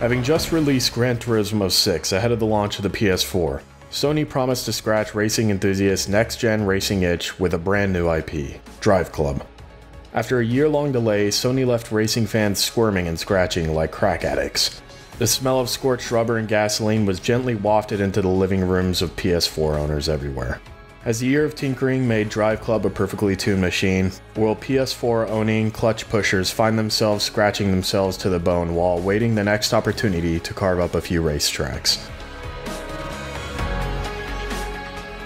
Having just released Gran Turismo 6 ahead of the launch of the PS4, Sony promised to scratch racing enthusiasts' next-gen racing itch with a brand new IP, DriveClub. After a year-long delay, Sony left racing fans squirming and scratching like crack addicts. The smell of scorched rubber and gasoline was gently wafted into the living rooms of PS4 owners everywhere. Has the year of tinkering made DriveClub a perfectly tuned machine, or will PS4-owning clutch pushers find themselves scratching themselves to the bone while awaiting the next opportunity to carve up a few racetracks?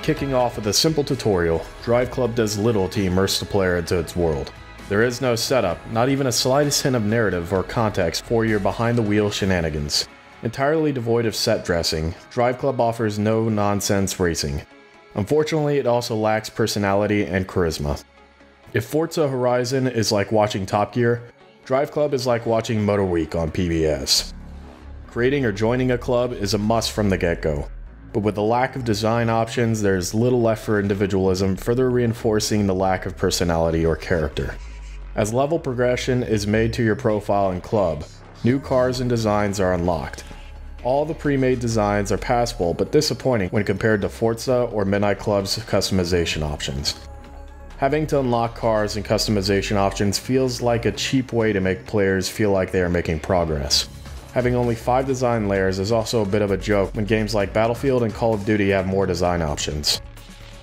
Kicking off with a simple tutorial, DriveClub does little to immerse the player into its world. There is no setup, not even a slightest hint of narrative or context for your behind-the-wheel shenanigans. Entirely devoid of set dressing, DriveClub offers no-nonsense racing. Unfortunately, it also lacks personality and charisma. If Forza Horizon is like watching Top Gear, DriveClub is like watching Motor Week on PBS. Creating or joining a club is a must from the get-go, but with the lack of design options, there's little left for individualism, further reinforcing the lack of personality or character. As level progression is made to your profile and club, new cars and designs are unlocked. All the pre-made designs are passable but disappointing when compared to Forza or Midnight Club's customization options. Having to unlock cars and customization options feels like a cheap way to make players feel like they are making progress. Having only 5 design layers is also a bit of a joke when games like Battlefield and Call of Duty have more design options.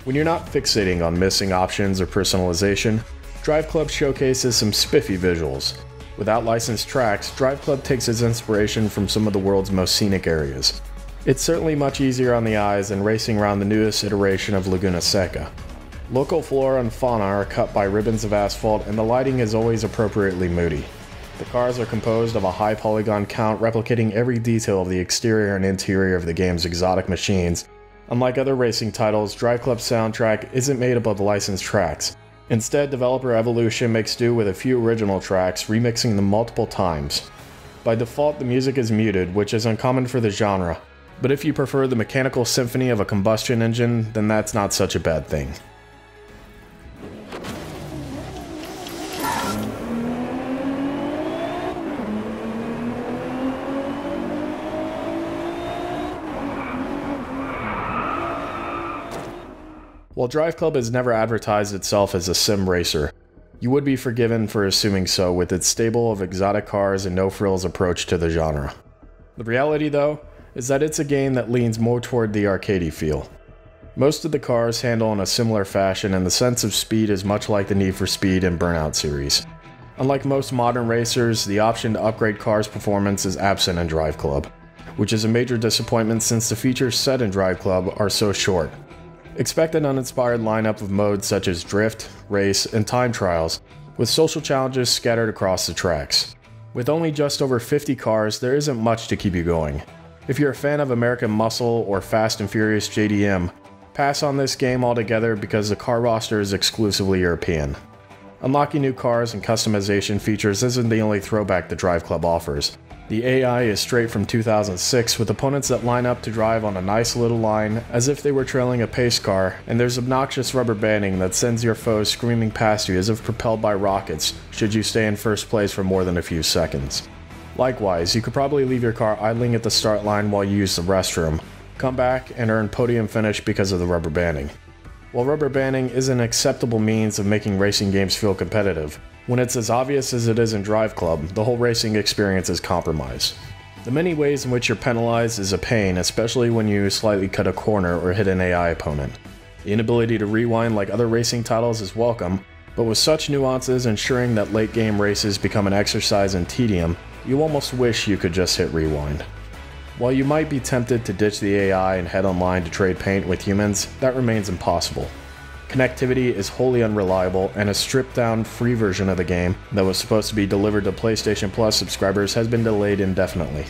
When you're not fixating on missing options or personalization, DriveClub showcases some spiffy visuals. Without licensed tracks, DriveClub takes its inspiration from some of the world's most scenic areas. It's certainly much easier on the eyes than racing around the newest iteration of Laguna Seca. Local flora and fauna are cut by ribbons of asphalt, and the lighting is always appropriately moody. The cars are composed of a high polygon count replicating every detail of the exterior and interior of the game's exotic machines. Unlike other racing titles, DriveClub's soundtrack isn't made up of licensed tracks. Instead, developer Evolution makes do with a few original tracks, remixing them multiple times. By default, the music is muted, which is uncommon for the genre, but if you prefer the mechanical symphony of a combustion engine, then that's not such a bad thing. While DriveClub has never advertised itself as a sim racer, you would be forgiven for assuming so with its stable of exotic cars and no-frills approach to the genre. The reality, though, is that it's a game that leans more toward the arcadey feel. Most of the cars handle in a similar fashion, and the sense of speed is much like the Need for Speed and Burnout series. Unlike most modern racers, the option to upgrade cars' performance is absent in DriveClub, which is a major disappointment since the features set in DriveClub are so short. Expect an uninspired lineup of modes such as drift, race, and time trials, with social challenges scattered across the tracks. With only just over 50 cars, there isn't much to keep you going. If you're a fan of American Muscle or Fast and Furious JDM, pass on this game altogether because the car roster is exclusively European. Unlocking new cars and customization features isn't the only throwback the DriveClub offers. The AI is straight from 2006, with opponents that line up to drive on a nice little line as if they were trailing a pace car, and there's obnoxious rubber banding that sends your foes screaming past you as if propelled by rockets should you stay in first place for more than a few seconds. Likewise, you could probably leave your car idling at the start line while you use the restroom, come back, and earn podium finish because of the rubber banding. While rubber banding is an acceptable means of making racing games feel competitive, when it's as obvious as it is in DriveClub, the whole racing experience is compromised. The many ways in which you're penalized is a pain, especially when you slightly cut a corner or hit an AI opponent. The inability to rewind like other racing titles is welcome, but with such nuances ensuring that late game races become an exercise in tedium, you almost wish you could just hit rewind. While you might be tempted to ditch the AI and head online to trade paint with humans, that remains impossible. Connectivity is wholly unreliable, and a stripped-down free version of the game that was supposed to be delivered to PlayStation Plus subscribers has been delayed indefinitely.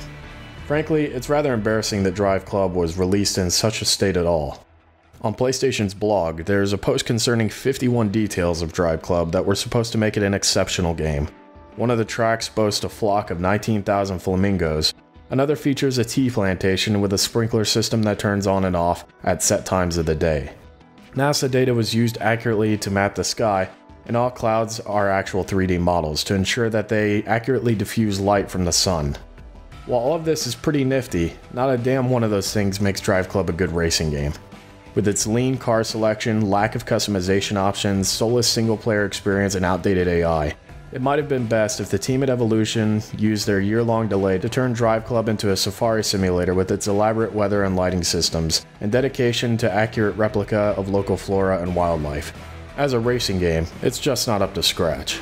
Frankly, it's rather embarrassing that DriveClub was released in such a state at all. On PlayStation's blog, there is a post concerning 51 details of DriveClub that were supposed to make it an exceptional game. One of the tracks boasts a flock of 19,000 flamingos. Another features a tea plantation with a sprinkler system that turns on and off at set times of the day. NASA data was used accurately to map the sky, and all clouds are actual 3D models to ensure that they accurately diffuse light from the sun. While all of this is pretty nifty, not a damn one of those things makes DriveClub a good racing game. With its lean car selection, lack of customization options, soulless single-player experience, and outdated AI, it might have been best if the team at Evolution used their year-long delay to turn DriveClub into a safari simulator with its elaborate weather and lighting systems, and dedication to accurate replica of local flora and wildlife. As a racing game, it's just not up to scratch.